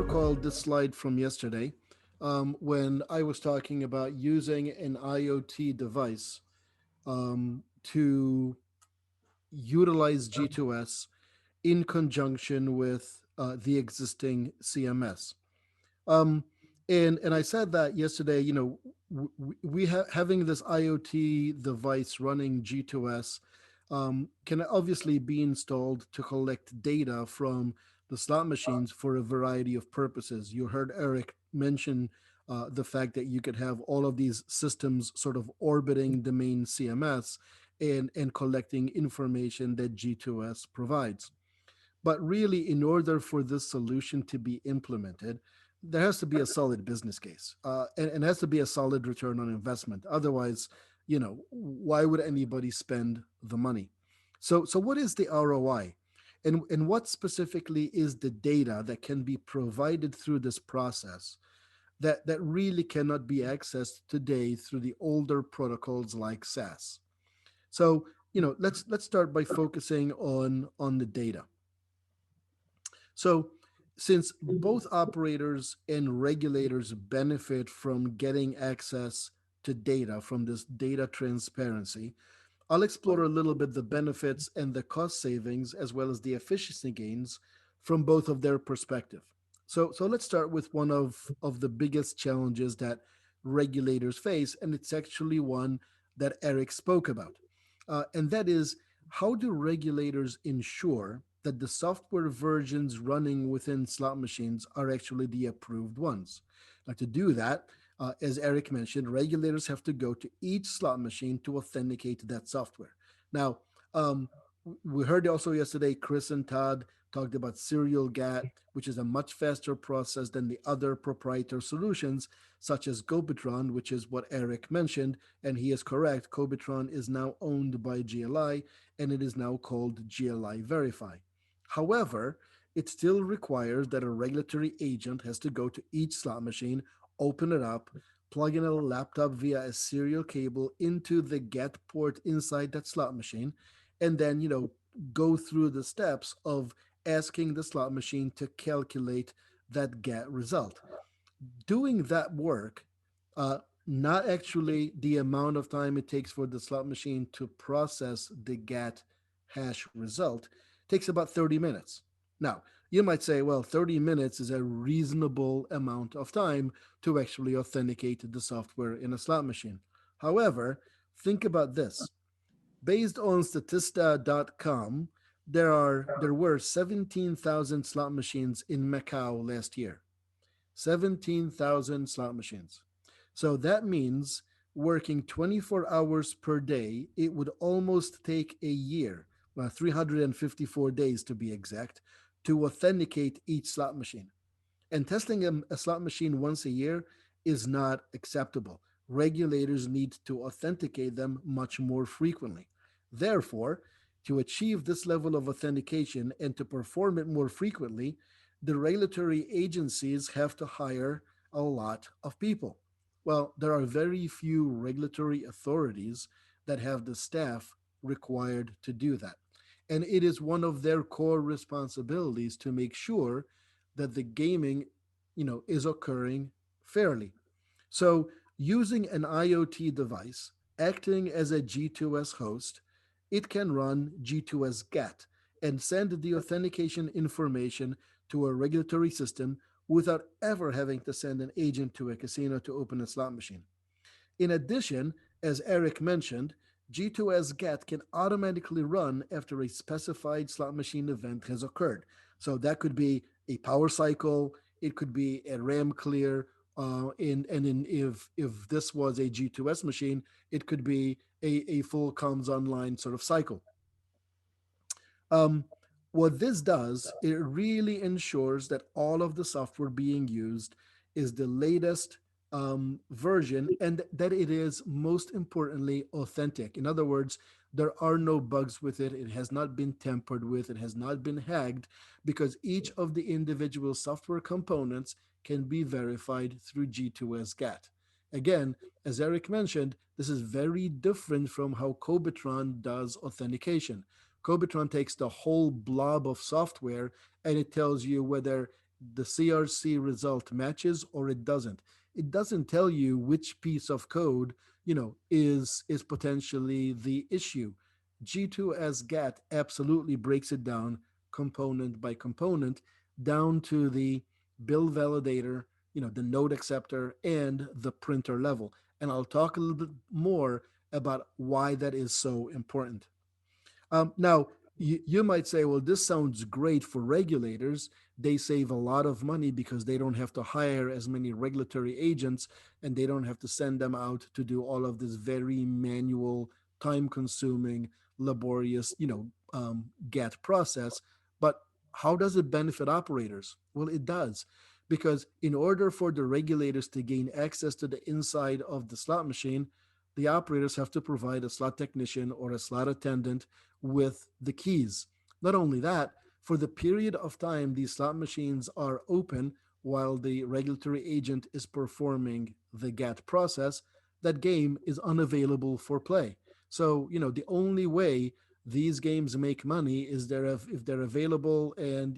recall this slide from yesterday when I was talking about using an IoT device to utilize G2S in conjunction with the existing CMS. Um, and I said that yesterday. Having this IoT device running G2S can obviously be installed to collect data from the slot machines for a variety of purposes. You heard Eric mention the fact that you could have all of these systems sort of orbiting the main CMS and collecting information that G2S provides. But really, in order for this solution to be implemented, there has to be a solid business case, and has to be a solid return on investment. Otherwise, why would anybody spend the money? So what is the ROI? And what specifically is the data that can be provided through this process that really cannot be accessed today through the older protocols like SAS? So, let's start by focusing on the data. So, since both operators and regulators benefit from getting access to data from this data transparency, I'll explore a little bit the benefits and the cost savings as well as the efficiency gains from both of their perspective. So let's start with one of the biggest challenges that regulators face, and it's actually one that Eric spoke about. And that is, how do regulators ensure that the software versions running within slot machines are actually the approved ones? Now, to do that, as Eric mentioned, regulators have to go to each slot machine to authenticate that software. Now, we heard also yesterday, Chris and Todd talked about serial GAT, which is a much faster process than the other proprietary solutions, such as Patron, which is what Eric mentioned. And he is correct. Patron is now owned by GLI, and it is now called GLI Verify. However, it still requires that a regulatory agent has to go to each slot machine, open it up, plug in a laptop via a serial cable into the GET port inside that slot machine, and then, go through the steps of asking the slot machine to calculate that GET result. Doing that work, not actually the amount of time it takes for the slot machine to process the GET hash result, takes about 30 minutes. Now, you might say, well, 30 minutes is a reasonable amount of time to actually authenticate the software in a slot machine. However, think about this. Based on Statista.com, there were 17,000 slot machines in Macau last year. 17,000 slot machines. So that means working 24 hours per day, it would almost take a year, well, 354 days to be exact, to authenticate each slot machine. And testing a slot machine once a year is not acceptable. Regulators need to authenticate them much more frequently. Therefore, to achieve this level of authentication and to perform it more frequently, the regulatory agencies have to hire a lot of people. Well, there are very few regulatory authorities that have the staff required to do that. And it is one of their core responsibilities to make sure that the gaming, is occurring fairly. So, using an IoT device acting as a G2S host, it can run G2S GAT and send the authentication information to a regulatory system without ever having to send an agent to a casino to open a slot machine. In addition, as Eric mentioned, G2S GAT can automatically run after a specified slot machine event has occurred. So that could be a power cycle, it could be a RAM clear, if this was a G2S machine, it could be a full comes online sort of cycle. Um, what this does, it really ensures that all of the software being used is the latest version, and that it is most importantly authentic. In other words, there are no bugs with it. It has not been tampered with. It has not been hacked, because each of the individual software components can be verified through G2S GAT. Again, as Eric mentioned, this is very different from how Cobitron does authentication. Cobitron takes the whole blob of software and it tells you whether the CRC result matches or it doesn't. It doesn't tell you which piece of code, is potentially the issue. G2S GAT absolutely breaks it down component by component down to the bill validator, the node acceptor and the printer level. And I'll talk a little bit more about why that is so important. Now, you might say, well, this sounds great for regulators. They save a lot of money because they don't have to hire as many regulatory agents and they don't have to send them out to do all of this very manual, time consuming, laborious, GAT process. But how does it benefit operators? Well, it does. Because in order for the regulators to gain access to the inside of the slot machine, the operators have to provide a slot technician or a slot attendant with the keys. Not only that, for the period of time these slot machines are open while the regulatory agent is performing the GAT process, that game is unavailable for play. So, the only way these games make money is if they're available and,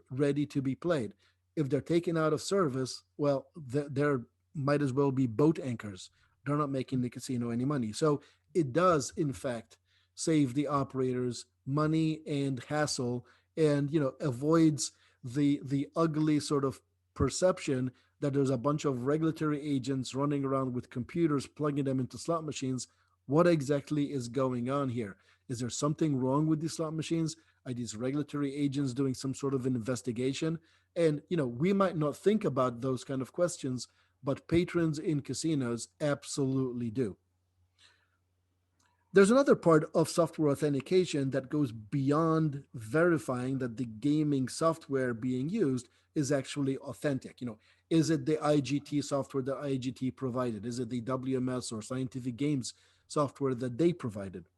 ready to be played. If they're taken out of service, well, there might as well be boat anchors. They're not making the casino any money. So it does, in fact, save the operators money and hassle, and avoids the ugly sort of perception that there's a bunch of regulatory agents running around with computers plugging them into slot machines. What exactly is going on here? Is there something wrong with these slot machines? Are these regulatory agents doing some sort of an investigation? And we might not think about those kind of questions, but patrons in casinos absolutely do. There's another part of software authentication that goes beyond verifying that the gaming software being used is actually authentic. Is it the IGT software that IGT provided? Is it the WMS or Scientific Games software that they provided?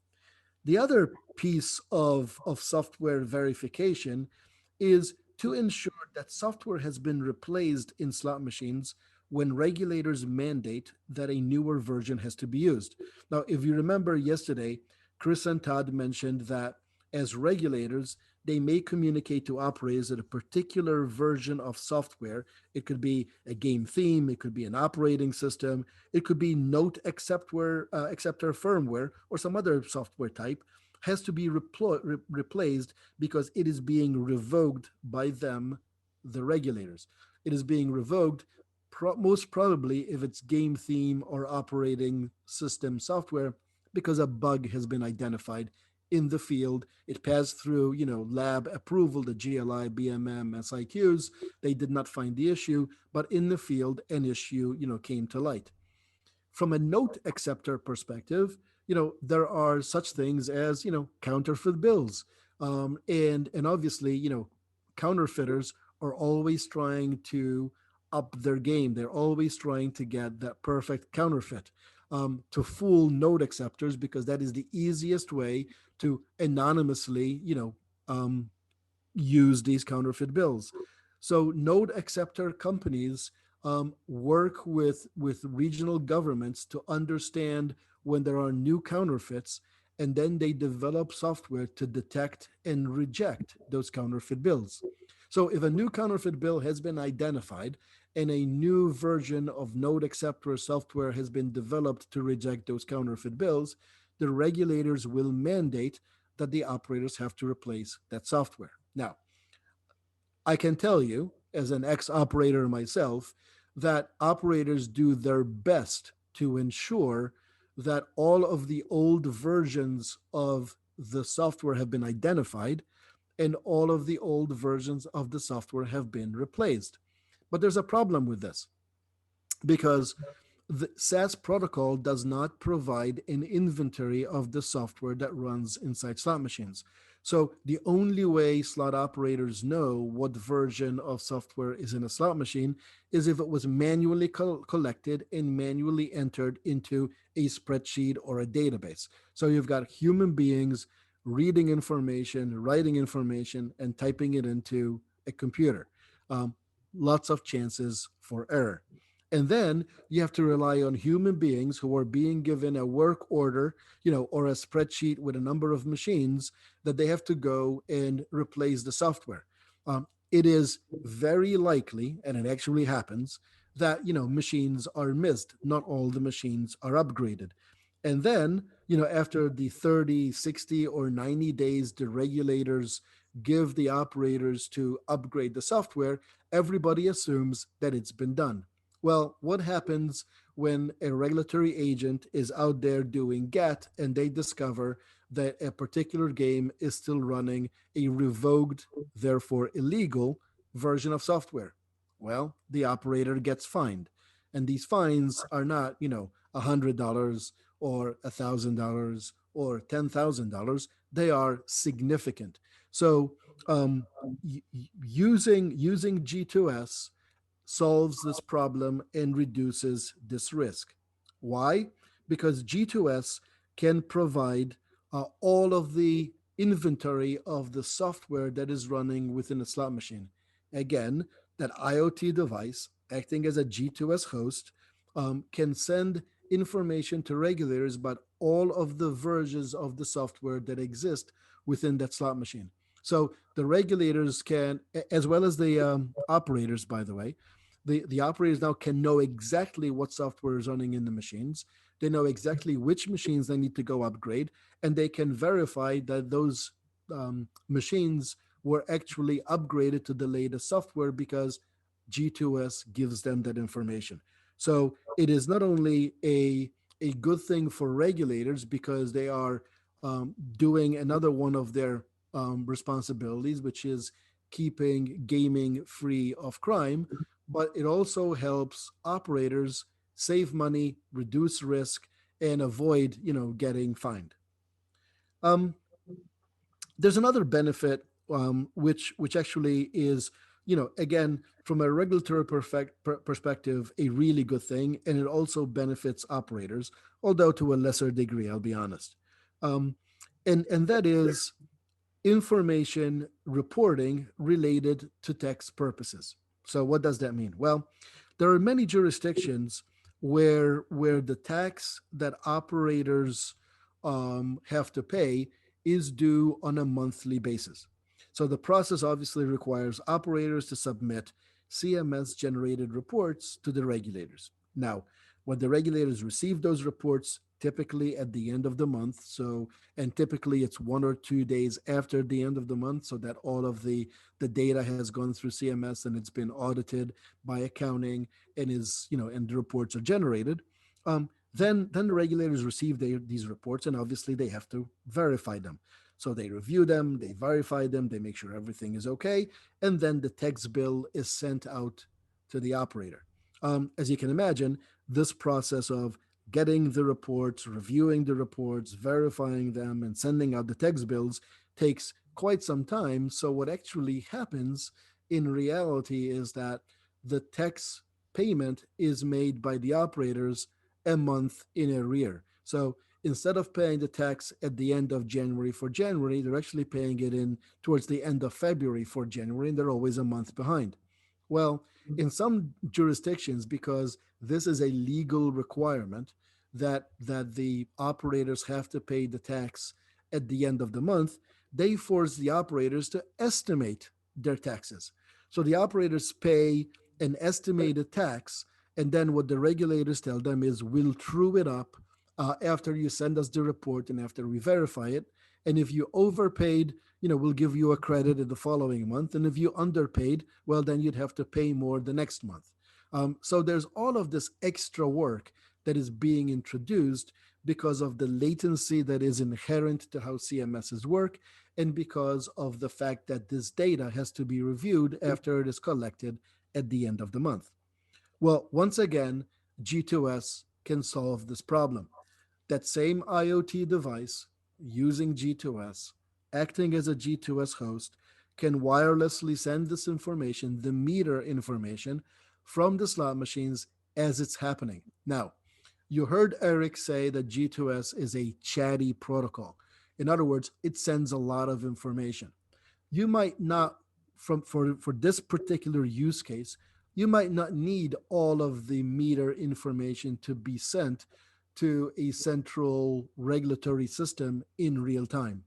The other piece of software verification is to ensure that software has been replaced in slot machines when regulators mandate that a newer version has to be used. Now, if you remember yesterday, Chris and Todd mentioned that as regulators, they may communicate to operators that a particular version of software, it could be a game theme, it could be an operating system, it could be note acceptor firmware, or some other software type, has to be replaced because it is being revoked by them, the regulators. It is being revoked most probably if it's game theme or operating system software because a bug has been identified in the field. It passed through, lab approval, the GLI, BMM, SIQs. They did not find the issue, but in the field, an issue, came to light. From a note acceptor perspective, there are such things as, counterfeit bills. And obviously, counterfeiters are always trying to up their game. They're always trying to get that perfect counterfeit, to fool note acceptors because that is the easiest way to anonymously, use these counterfeit bills. So node acceptor companies work with regional governments to understand when there are new counterfeits, and then they develop software to detect and reject those counterfeit bills. So if a new counterfeit bill has been identified and a new version of node acceptor software has been developed to reject those counterfeit bills, the regulators will mandate that the operators have to replace that software. Now, I can tell you, as an ex operator myself, that operators do their best to ensure that all of the old versions of the software have been identified and all of the old versions of the software have been replaced. But there's a problem with this because the SAS protocol does not provide an inventory of the software that runs inside slot machines. So the only way slot operators know what version of software is in a slot machine is if it was manually collected and manually entered into a spreadsheet or a database. So you've got human beings reading information, writing information, and typing it into a computer. Um, Lots of chances for error. And then you have to rely on human beings who are being given a work order, or a spreadsheet with a number of machines that they have to go and replace the software. it is very likely, and it actually happens, that machines are missed. Not all the machines are upgraded. And then, after the 30, 60, or 90 days the regulators give the operators to upgrade the software, everybody assumes that it's been done. Well, what happens when a regulatory agent is out there doing GAT and they discover that a particular game is still running a revoked, therefore illegal, version of software? Well, the operator gets fined. And these fines are not, $100 or $1,000 or $10,000. They are significant. So, using G2S solves this problem and reduces this risk. Why? Because G2S can provide all of the inventory of the software that is running within a slot machine. Again, that IoT device, acting as a G2S host, can send information to regulators about all of the versions of the software that exist within that slot machine. So the regulators can, as well as the operators, by the way, the operators now can know exactly what software is running in the machines. They know exactly which machines they need to go upgrade, and they can verify that those machines were actually upgraded to the latest software because G2S gives them that information. So it is not only a good thing for regulators because they are doing another one of their responsibilities, which is keeping gaming free of crime, but it also helps operators save money, reduce risk, and avoid, getting fined. Um, there's another benefit, which actually is, again, from a regulatory perspective, a really good thing, and it also benefits operators, although to a lesser degree, I'll be honest. Um, and that is information reporting related to tax purposes. So what does that mean? Well, there are many jurisdictions where the tax that operators have to pay is due on a monthly basis. So the process obviously requires operators to submit CMS generated reports to the regulators. Now, when the regulators receive those reports, typically at the end of the month, and typically it's 1 or 2 days after the end of the month, so that all of the data has gone through CMS and it's been audited by accounting and and the reports are generated. Then the regulators receive these reports, and obviously they have to verify them. So they review them, they verify them, they make sure everything is okay, and then the tax bill is sent out to the operator. As you can imagine, this process of getting the reports, reviewing the reports, verifying them, and sending out the tax bills takes quite some time. So, what actually happens in reality is that the tax payment is made by the operators a month in arrear. So, instead of paying the tax at the end of January for January, they're actually paying it in towards the end of February for January, and they're always a month behind. Well, in some jurisdictions, because this is a legal requirement that the operators have to pay the tax at the end of the month, they force the operators to estimate their taxes. So the operators pay an estimated tax, and then what the regulators tell them is, we'll true it up after you send us the report and after we verify it. And if you overpaid, we'll give you a credit in the following month. And if you underpaid, well, then you'd have to pay more the next month. So there's all of this extra work that is being introduced because of the latency that is inherent to how CMSs work, and because of the fact that this data has to be reviewed after it is collected at the end of the month. Well, once again, G2S can solve this problem. That same IoT device using G2S, acting as a G2S host, can wirelessly send this information, the meter information, from the slot machines as it's happening. Now, you heard Eric say that G2S is a chatty protocol. In other words, it sends a lot of information. You might not, for this particular use case, you might not need all of the meter information to be sent to a central regulatory system in real time.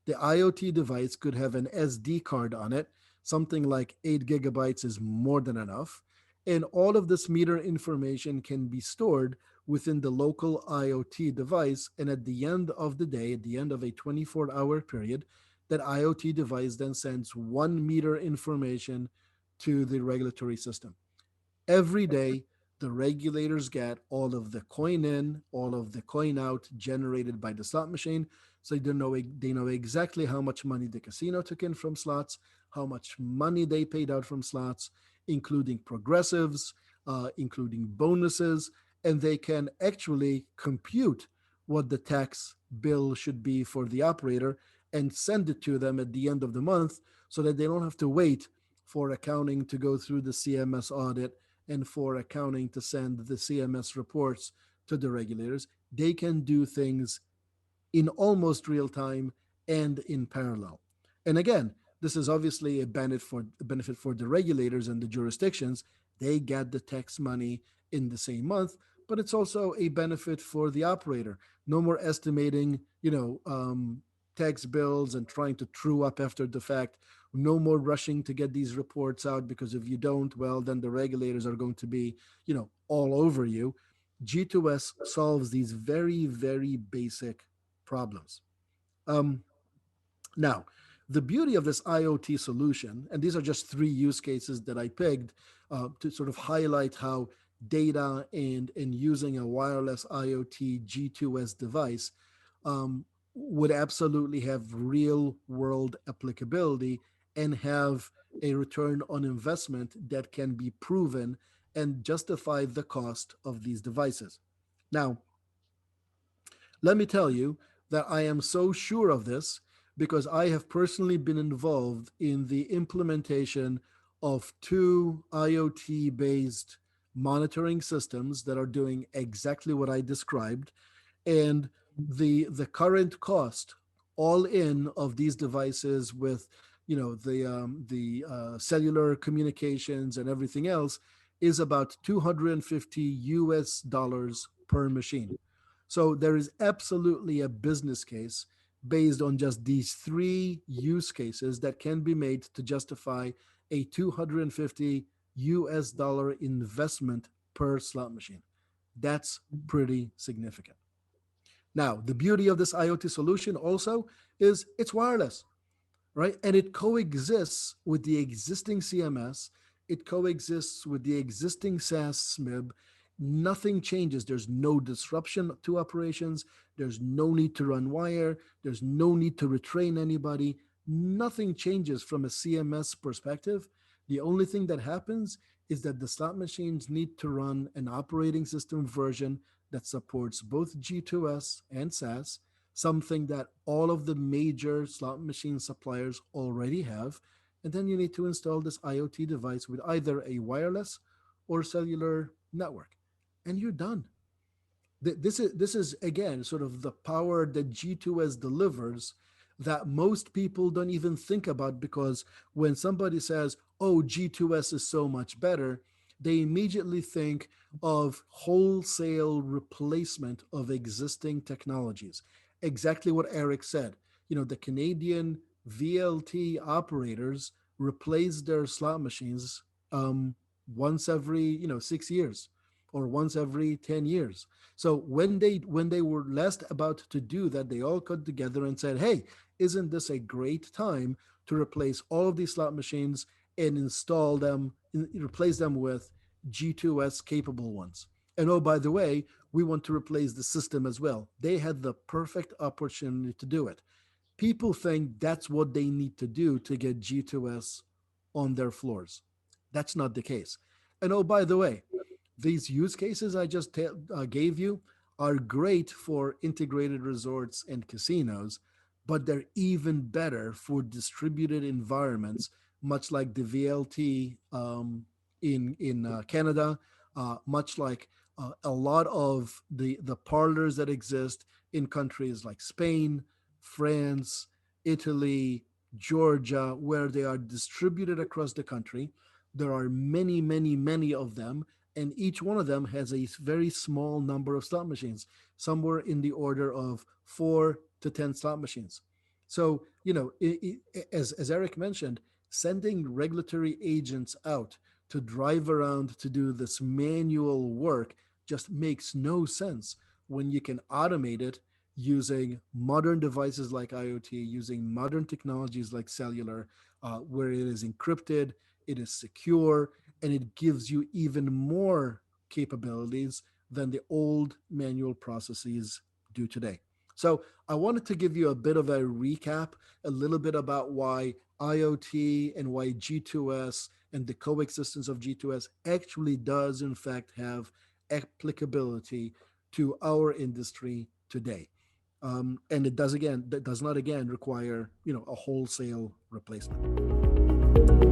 The IoT device could have an SD card on it, something like 8 gigabytes is more than enough. And all of this meter information can be stored within the local IoT device. And at the end of the day, at the end of a 24-hour period, that IoT device then sends 1 meter information to the regulatory system. Every day, the regulators get all of the coin in, all of the coin out generated by the slot machine. So they know exactly how much money the casino took in from slots, how much money they paid out from slots, including progressives, including bonuses, and they can actually compute what the tax bill should be for the operator and send it to them at the end of the month so that they don't have to wait for accounting to go through the CMS audit and for accounting to send the CMS reports to the regulators. They can do things in almost real time and in parallel. And again, this is obviously a benefit for the regulators and the jurisdictions. They get the tax money in the same month, but it's also a benefit for the operator. No more estimating, tax bills and trying to true up after the fact. No more rushing to get these reports out because if you don't, well, then the regulators are going to be, all over you. G2S solves these very, very basic problems. Um, Now, the beauty of this IoT solution, and these are just three use cases that I picked to sort of highlight how data and using a wireless IoT G2S device would absolutely have real world applicability and have a return on investment that can be proven and justify the cost of these devices. Now, let me tell you that I am so sure of this because I have personally been involved in the implementation of two IoT based monitoring systems that are doing exactly what I described. And the current cost all in of these devices with the cellular communications and everything else is about 250 US dollars per machine. So there is absolutely a business case based on just these three use cases that can be made to justify a 250 US dollar investment per slot machine. That's pretty significant. Now, the beauty of this IoT solution also is it's wireless, right? And it coexists with the existing CMS, it coexists with the existing SaaS SMIB. Nothing changes. There's no disruption to operations. There's no need to run wire. There's no need to retrain anybody. Nothing changes from a CMS perspective. The only thing that happens is that the slot machines need to run an operating system version that supports both G2S and SaaS, something that all of the major slot machine suppliers already have. And then you need to install this IoT device with either a wireless or cellular network. And you're done. This is again sort of the power that G2S delivers that most people don't even think about because when somebody says, "Oh, G2S is so much better," they immediately think of wholesale replacement of existing technologies. Exactly what Eric said. The Canadian VLT operators replace their slot machines once every 6 years or once every 10 years. So when they were last about to do that, they all got together and said, "Hey, isn't this a great time to replace all of these slot machines and install them, replace them with G2S capable ones? And oh, by the way, we want to replace the system as well." They had the perfect opportunity to do it. People think that's what they need to do to get G2S on their floors. That's not the case. And oh, by the way, these use cases I just gave you are great for integrated resorts and casinos, but they're even better for distributed environments, much like the VLT in Canada, much like a lot of the parlors that exist in countries like Spain, France, Italy, Georgia, where they are distributed across the country. There are many, many, many of them, and each one of them has a very small number of slot machines, somewhere in the order of 4 to 10 slot machines. So, as Eric mentioned, Sending regulatory agents out to drive around to do this manual work just makes no sense when you can automate it using modern devices like IoT, using modern technologies like cellular, where it is encrypted, it is secure, and it gives you even more capabilities than the old manual processes do today. So, I wanted to give you a bit of a recap, a little bit about why IoT and why G2S and the coexistence of G2S actually does, in fact, have applicability to our industry today. And it does again, that does not again require a wholesale replacement.